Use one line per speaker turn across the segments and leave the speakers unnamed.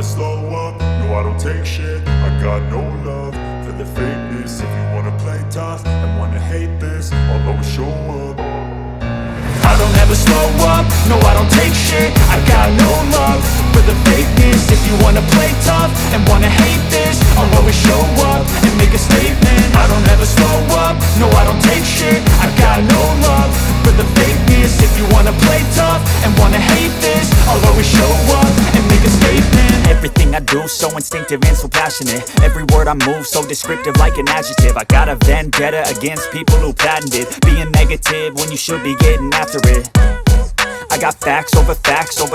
slow up, no I don't take shit. I got no love for the fakeness. If you wanna play tough and wanna hate this, I'll always show up. I don't ever slow up, no I don't take shit. I got no love for the fakeness. If you wanna play tough and wanna hate this, I'll always show up and make a statement. I don't ever slow up, no I don't take shit. I got no love for the fakeness. If you wanna play tough and wanna hate this, I'll always show up and make a statement.
Everything I do so instinctive and so passionate. Every word I move so descriptive like an adjective. I got a vendetta against people who patented being negative when you should be getting after it. I got facts over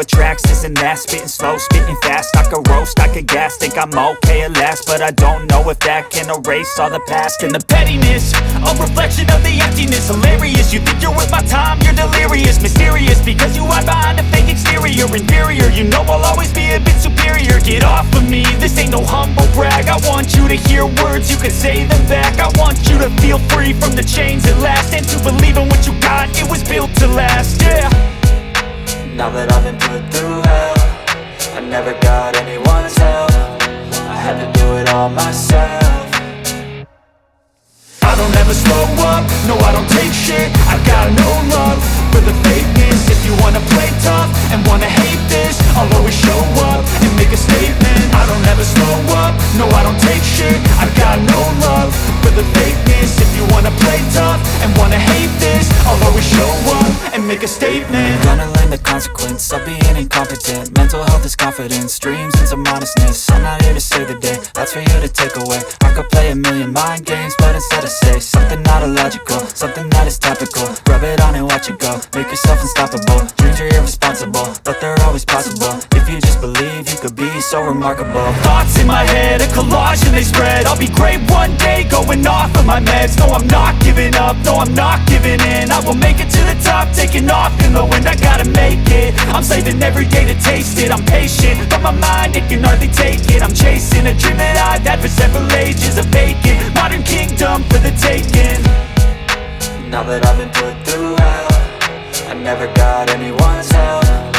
tracks, this and that. Spitting slow, spitting fast, I could roast, I could gas. Think I'm okay at last, but I don't know if that can erase all the past. And the pettiness, a reflection of the emptiness. Hilarious, you think you're worth my time, you're delirious. Mysterious, because you hide behind a fake exterior. Inferior, you know I'll always be a bit superior. Get off of me, this ain't no humble brag. I want you to hear words, you can say them back. I want you to feel free from the chains at last, and to believe in what you got, it was built to last, yeah.
Now that I've been put through hell, I never got anyone's help. I had to do it all myself.
I don't ever slow up, no I don't take shit. I got no love for the fakeness. If you wanna play tough and wanna hate this, I'll always show up and make a statement. I don't ever slow up, no I don't take shit. I got no love for the fakeness. If you wanna play tough and wanna hate this, I'll always show up and make a statement.
Gonna learn the consequence of being incompetent. Mental health is confidence, dreams and some modestness. I'm not here to save the day, that's for you to take away. I could play a million mind games, but instead I say something not illogical, something that is topical. Rub it on and watch it go, make yourself unstoppable. Dreams are irresponsible, but they're always possible. If you just believe, you could be so remarkable.
Thoughts in my head, a collage and they spread. I'll be great one day, going off of my meds. No, I'm not giving up, no, I'm not giving in. I will make it to the top, taking off in the wind. I gotta make it, I'm saving every day to taste it. I'm patient, but my mind, it can hardly take it. I'm chasing a dream that I've had for several ages. A vacant, modern kingdom for the taking.
Now that I've been put through hell, I never got anyone's help.